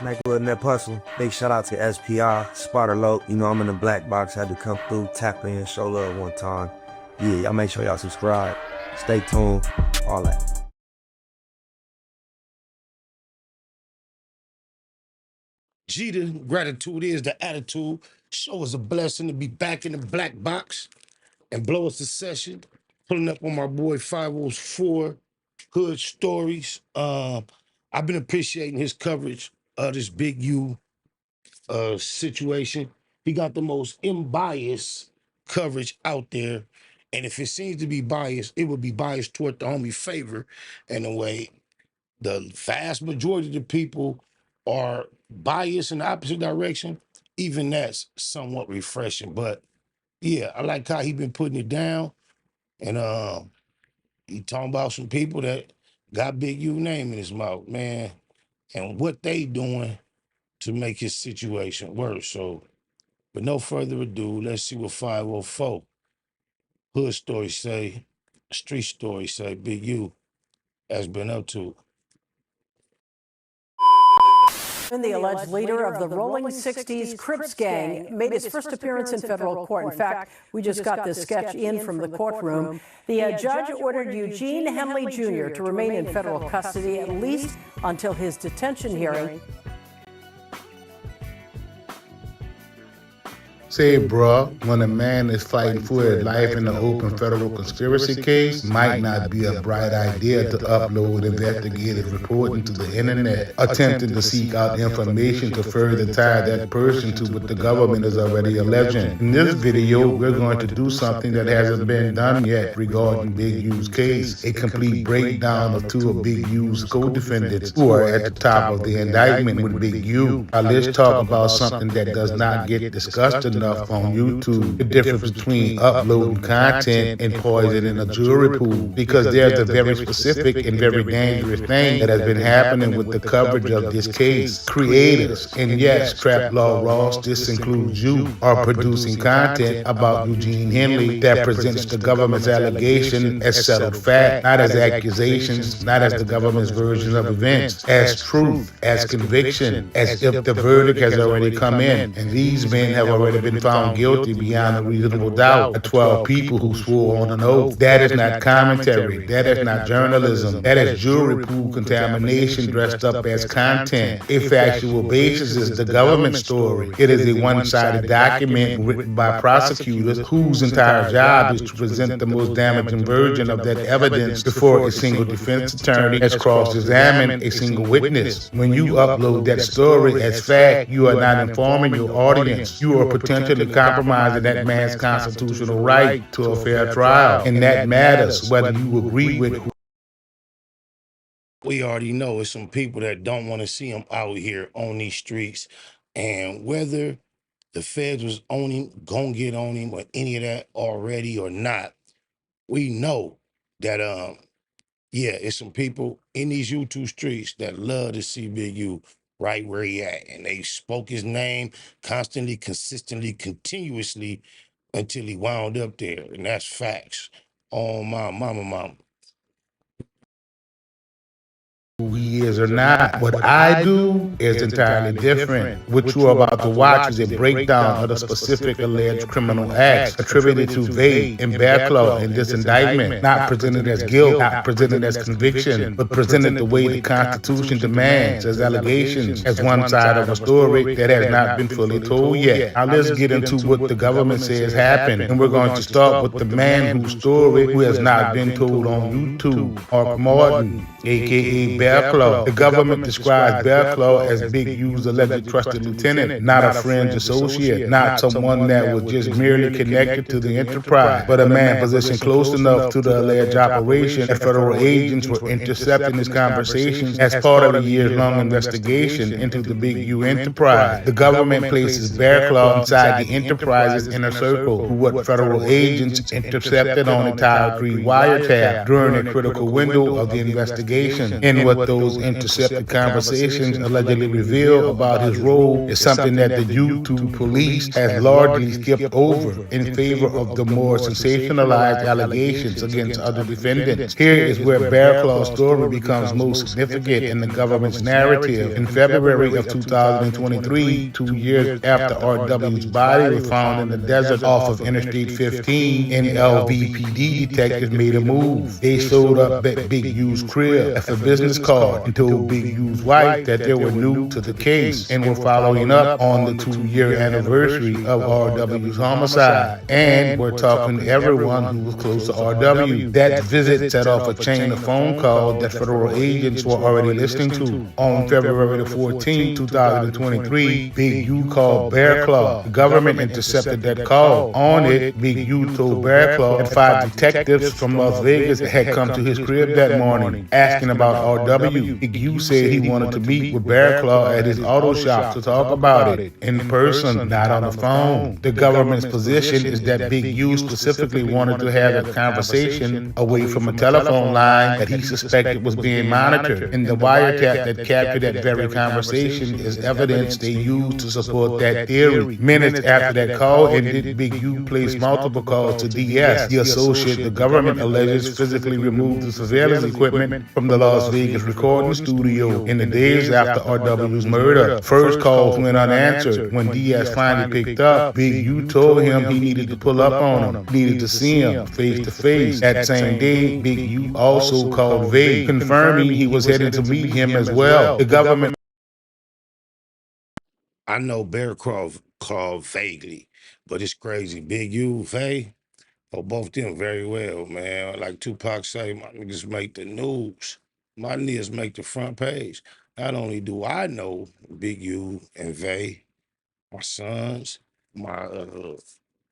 Make a little nip hustle. Big shout out to SPI, Spotter Low. You know I'm in the black box. Had to come through, tap in, show love one time. Yeah, y'all make sure y'all subscribe. Stay tuned. All that. Jeter, gratitude is the attitude. Show us a blessing to be back in the black box and blow us a session. Pulling up on my boy 504 Hood Stories. I've been appreciating his coverage of this Big U situation. He got the most unbiased coverage out there. And if it seems to be biased, it would be biased toward the homie favor in a way. The vast majority of the people are biased in the opposite direction. Even that's somewhat refreshing. But yeah, I like how he been putting it down. And he talking about some people that got Big U name in his mouth, man, and what they doing to make his situation worse. So, with no further ado, let's see what 504 Hood Stories say, Street Stories say, Big U has been up to. The alleged leader of the Rolling 60s Crips gang made his first appearance in federal court. In fact, we just got this sketch in from the courtroom. The judge ordered Eugene Henley Jr. to remain in federal custody at least until his detention hearing. Say, bruh, when a man is fighting for his life in an open federal conspiracy case, might not be a bright idea to upload investigative reporting to the internet, attempting to seek out information to further tie that person to what the government is already alleging. In this video, we're going to do something that hasn't been done yet regarding Big U's case, a complete breakdown of two of Big U's co-defendants who are at the top of the indictment with Big U. Now let's talk about something that does not get discussed enough on YouTube, the difference between uploading content and poisoning a jury pool, because there's a very specific and very dangerous thing that has been happening with the coverage of this case. Creators, and yes, Trap Law Ross, this includes you, are producing content about Eugene Henley that presents the government's allegation as settled fact, not as accusations, not as the government's version of events, as truth, as conviction, as if the verdict has already come in, and these men have already been found guilty beyond a reasonable doubt. The 12 people who swore on an oath. That is not commentary. That is not journalism. That is jury pool contamination dressed up as content. A factual basis is the government story. It is a one-sided document written by prosecutors whose entire job is to present the most damaging version of that evidence before a single defense attorney has cross-examined a single witness. When you upload that story as fact, you are not informing your audience. You are potentially compromising that man's constitutional right to a fair trial. And that matters whether you agree with who. We already know it's some people that don't want to see him out here on these streets. And whether the feds was on him, gonna get on him, or any of that already or not, we know that yeah, it's some people in these YouTube streets that love to see Big U right where he at. And they spoke his name constantly, consistently, continuously until he wound up there. And that's facts. Oh, my mama. Who he is or not. What I do is entirely different. What you are about to watch is a breakdown of the specific alleged criminal acts attributed to Vade and Bearclaw in this indictment, not presented as guilt, not presented as conviction, but presented the way the Constitution demands as allegations, as one side of a story that has not been fully told yet. Now let's get into what the government says happened, and we're going to start with the man whose story who has not been told on YouTube, Mark Martin, aka Bearclaw. The government describes Bearclaw as Big U's alleged trusted lieutenant, not a fringe associate, not someone that was just merely connected to the enterprise, but a man positioned close enough to the alleged operation that federal agents were intercepting his conversations as part of a years-long investigation into the Big U enterprise. The government places Bearclaw inside the enterprise's inner circle, who what federal agents intercepted on a Title III wiretap during a critical window of the investigation, and was what those intercepted conversations allegedly reveal about his role is something that the YouTube police has largely skipped over in favor of the more sensationalized allegations against other defendants. Here is where Bearclaw's story becomes most significant in the government's narrative. In February of 2023, 2 years after R.W.'s body was found in the desert off of Interstate 15, NLVPD detectives made a move. They showed up at Big U's crib for a business card and told Big U's wife that they were new to the case and were following up on the 2-year anniversary of R.W.'s homicide, and were talking to everyone who was close to R.W. That visit set off a chain of phone calls that federal agents were already listening to. On February the 14th, 2023, Big U called Bearclaw. The government intercepted that call. On it, Big U told Bearclaw that 5 detectives from Las Vegas had come to his crib that morning, asking about R.W. Big U said he wanted to meet with Bearclaw at his auto shop to talk about it in person, not on the phone. The government's position is that Big U specifically wanted to have a conversation away from a telephone line that he suspected was being monitored, and the wiretap that captured that very conversation is evidence they used to support that theory. Minutes after that call ended, Big U placed multiple calls to DS, the associate the government alleges physically removed the surveillance equipment from the Las Vegas recording studio in the days after R.W.'s murder. First calls went unanswered. When DS finally picked up, Big U told him he needed to pull up on him, needed to see him face to face. That same day, Big U also called Vay, confirming he was heading to meet him as well. The government. I know Bearclaw called vaguely, but it's crazy. Big U, Vay, oh, both them very well, man. Like Tupac say, my niggas make the news. My niggas make the front page. Not only do I know Big U and Vay, my sons, my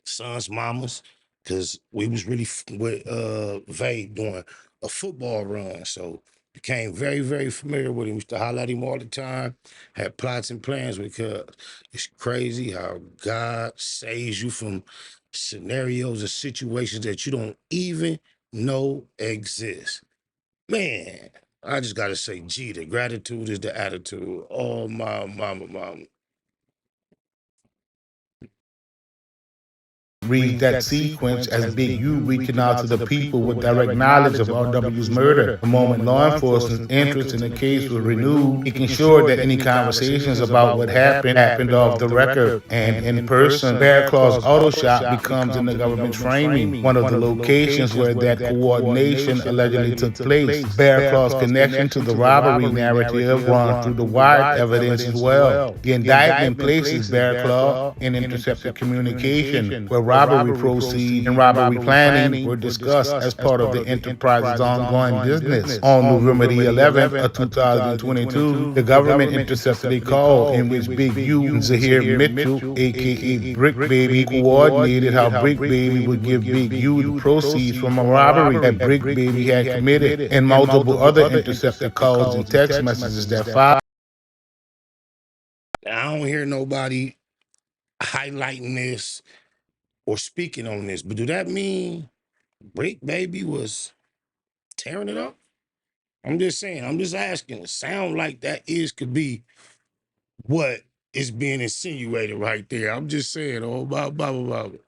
sons' mamas, because we was really with Vay doing a football run. So became very, very familiar with him. Used to holler at him all the time. Had plots and plans because it's crazy how God saves you from scenarios or situations that you don't even know exist. Man, I just gotta say, gee, the gratitude is the attitude. Oh, my mama. Read that sequence as Big U reaching out to the people with direct knowledge of R.W.'s murder. The moment law enforcement's interest in the case was renewed, making sure that any conversations about what happened off the record and in person. Bearclaw's auto shop becomes in the government's framing one of the locations where that coordination allegedly took place. Bearclaw's connection to the robbery narrative runs through the wired evidence as well. The indictment places Bearclaw in intercepted communication, where robbery proceeds and robbery planning were discussed as part of the enterprise's ongoing business. On November the 11th of 2022, the government intercepted a call in which Big U and Zahir Mitchell, aka Brick Baby, coordinated how Brick Baby would give Big U the proceeds from a robbery that Brick Baby had committed, and multiple other intercepted calls and text messages that followed. I don't hear nobody highlighting this or speaking on this, but do that mean Brick Baby was tearing it up? I'm just saying, I'm just asking. It sound like that could be what is being insinuated right there. I'm just saying, oh, blah, blah, blah, blah.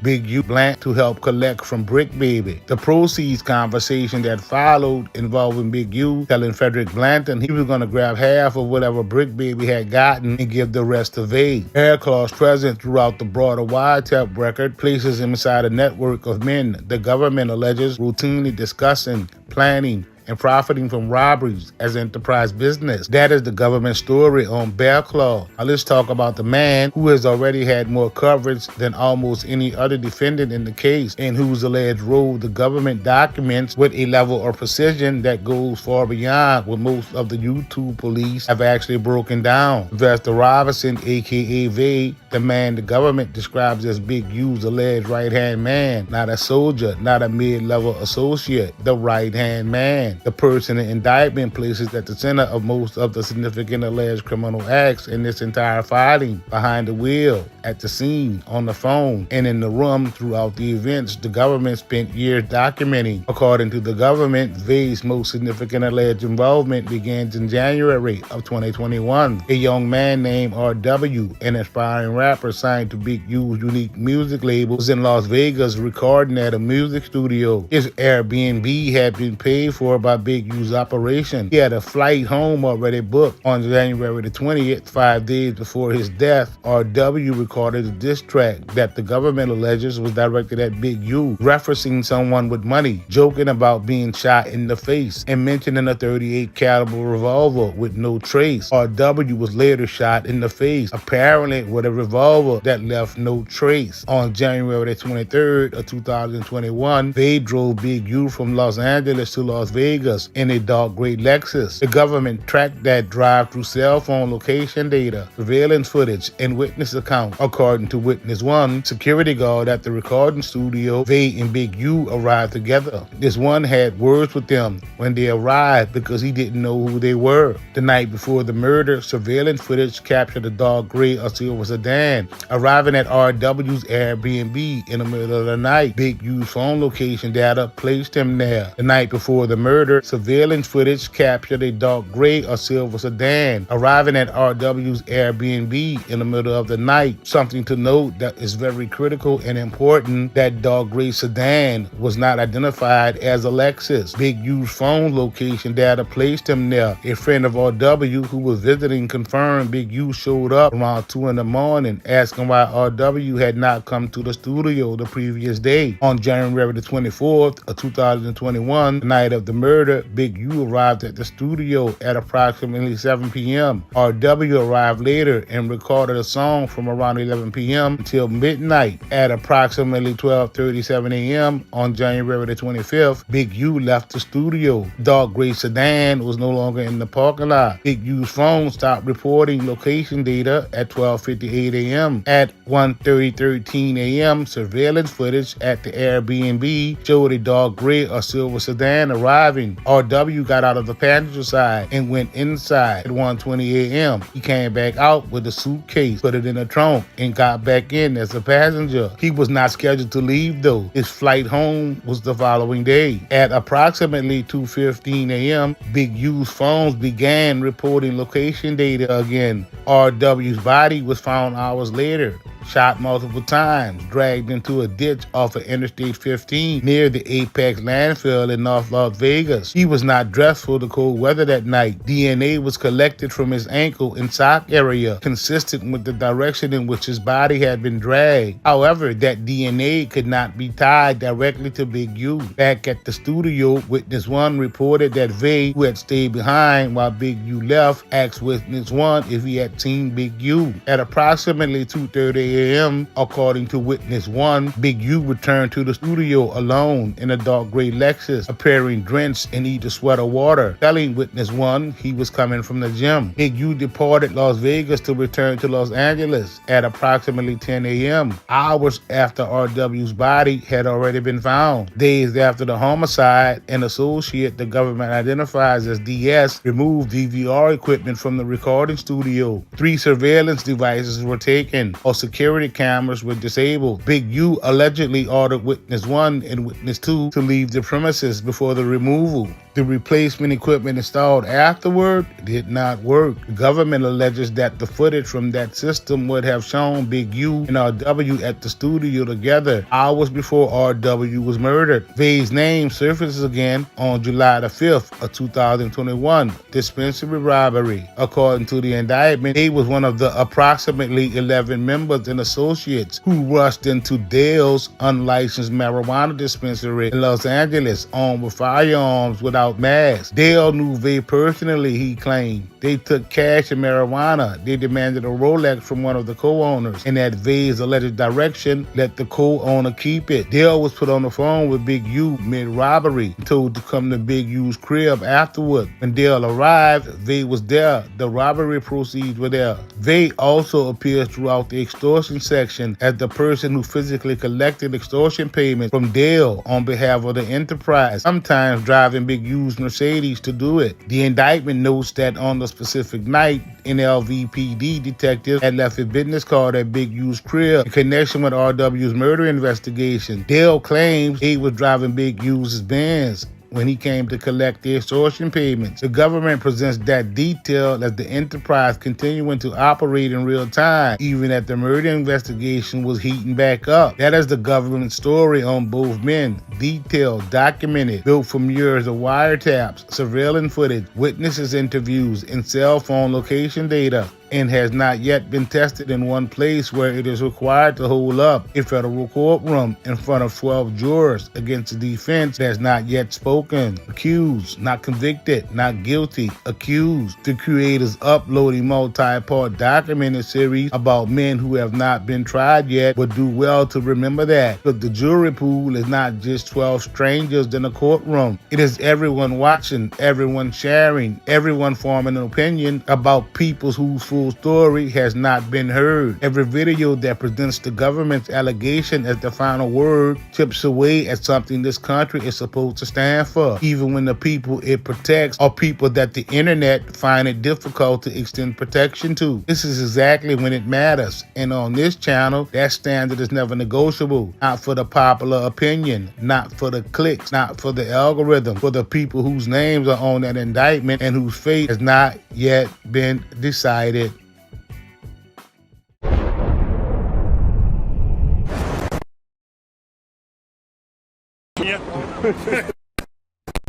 Big U Blank to help collect from Brick Baby. The proceeds conversation that followed involving Big U telling Frederick Blanton he was going to grab half of whatever Brick Baby had gotten and give the rest to Vay. Bearclaw's presence throughout the broader wiretap record places him inside a network of men the government alleges routinely discussing, planning, and profiting from robberies as enterprise business. That is the government story on Bearclaw. Now let's talk about the man who has already had more coverage than almost any other defendant in the case, and whose alleged role the government documents with a level of precision that goes far beyond what most of the YouTube police have actually broken down. Vesta Robinson, aka Vay, the man the government describes as Big U's alleged right-hand man, not a soldier, not a mid-level associate, the right-hand man, the person the indictment places at the center of most of the significant alleged criminal acts in this entire filing, behind the wheel, at the scene, on the phone, and in the room throughout the events the government spent years documenting. According to the government, Vay's most significant alleged involvement begins in January of 2021. A young man named R.W., an aspiring rapper signed to Big U's unique music label, was in Las Vegas recording at a music studio. His Airbnb had been paid for by Big U's operation. He had a flight home already booked. On January the 20th, 5 days before his death, R.W. recorded a diss track that the government alleges was directed at Big U, referencing someone with money, joking about being shot in the face, and mentioning a .38 caliber revolver with no trace. R.W. was later shot in the face, apparently with a revolver that left no trace. On January 23rd of 2021, they drove Big U from Los Angeles to Las Vegas in a dark gray Lexus. The government tracked that drive through cell phone location data, surveillance footage, and witness accounts. According to Witness 1, security guard at the recording studio, Vay and Big U arrived together. This one had words with them when they arrived because he didn't know who they were. The night before the murder, surveillance footage captured a dark gray or silver sedan arriving at R.W.'s Airbnb in the middle of the night. Big U's phone location data placed him there. The night before the murder, surveillance footage captured a dark gray or silver sedan arriving at R.W.'s Airbnb in the middle of the night. Something to note that is very critical and important: that dark gray sedan was not identified as a Lexus. Big U's phone location data placed him there. A friend of R.W. who was visiting confirmed Big U showed up around 2 in the morning asking why R.W. had not come to the studio the previous day. On January the 24th of 2021, the night of the murder, Big U arrived at the studio at approximately 7 p.m. R.W. arrived later and recorded a song from around 11 p.m. until midnight. At approximately 12:37 a.m. on January the 25th, Big U left the studio. Dark gray sedan was no longer in the parking lot. Big U's phone stopped reporting location data at 12:58 a.m. At 1:13 a.m., surveillance footage at the Airbnb showed a dark gray or silver sedan arriving. R.W. got out of the passenger side and went inside at 1:20 a.m. He came back out with a suitcase, put it in a trunk, and got back in as a passenger. He was not scheduled to leave though. His flight home was the following day. At approximately 2:15 a.m., Big U's phones began reporting location data again. R.W.'s body was found hours later, shot multiple times, dragged into a ditch off of Interstate 15 near the Apex landfill in North Las Vegas. He was not dressed for the cold weather that night. DNA was collected from his ankle and sock area, consistent with the direction in which his body had been dragged. However, that DNA could not be tied directly to Big U. Back at the studio, Witness 1 reported that Vay, who had stayed behind while Big U left, asked Witness 1 if he had seen Big U. At approximately 2:30 a.m., according to Witness 1, Big U returned to the studio alone in a dark gray Lexus, appearing drenched in either sweat or water. Telling Witness 1 he was coming from the gym. Big U departed Las Vegas to return to Los Angeles at approximately 10 a.m., hours after R.W.'s body had already been found. Days after the homicide, an associate the government identifies as DS removed DVR equipment from the recording studio. 3 surveillance devices were taken, or security cameras were disabled. Big U allegedly ordered Witness 1 and Witness 2 to leave the premises before the removal. The replacement equipment installed afterward did not work. The government alleges that the footage from that system would have shown Big U and R.W. at the studio together hours before R.W. was murdered. Vay's name surfaces again on July the 5th of 2021, dispensary robbery. According to the indictment, he was one of the approximately 11 members and associates who rushed into Dale's unlicensed marijuana dispensary in Los Angeles armed with firearms without masks. Dale knew Vay personally, he claimed. They took cash and marijuana. They demanded a Rolex from one of the co-owners, and at Vay's alleged direction, let the co-owner keep it. Dale was put on the phone with Big U mid-robbery, told to come to Big U's crib afterward. When Dale arrived, Vay was there. The robbery proceeds were there. Vay also appears throughout the extortion extortion section as the person who physically collected extortion payments from Dale on behalf of the enterprise, sometimes driving big used Mercedes to do it. The indictment notes that on the specific night, NLVPD detectives had left a business card at Big U's crib in connection with RW's murder investigation. Dale claims he was driving Big U's Benz when he came to collect the extortion payments. The government presents that detail as the enterprise continuing to operate in real time, even as the murder investigation was heating back up. That is the government story on both men, detailed, documented, built from years of wiretaps, surveillance footage, witnesses interviews, and cell phone location data, and has not yet been tested in one place where it is required to hold up a federal courtroom in front of 12 jurors against a defense that has not yet spoken. Accused, not convicted, not guilty, accused. The creators upload a multi-part documented series about men who have not been tried yet, but do well to remember that. But the jury pool is not just 12 strangers in a courtroom. It is everyone watching, everyone sharing, everyone forming an opinion about people whose full story has not been heard. Every video that presents the government's allegation as the final word chips away at something this country is supposed to stand for, even when the people it protects are people that the internet find it difficult to extend protection to. This is exactly when it matters, and on this channel, that standard is never negotiable. Not for the popular opinion, not for the clicks, not for the algorithm, for the people whose names are on that indictment and whose fate has not yet been decided.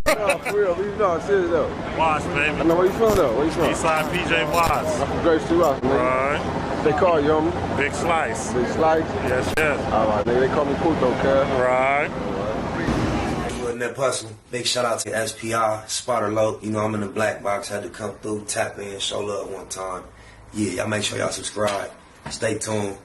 No, for real, you know, serious though. Watts, baby. I know where you from though. Where you from? Eastside PJ Watts. I'm from Grace Street, Rock, nigga. Right. They call you, homie. Big Slice. Big Slice. Yes, yes. All right, nigga. They call me Puto, cuz. Right. In that hustle. Big shout out to SPR, Spotter Low. You know, I'm in the black box. Had to come through, tap in, show love one time. Yeah, y'all make sure y'all subscribe. Stay tuned.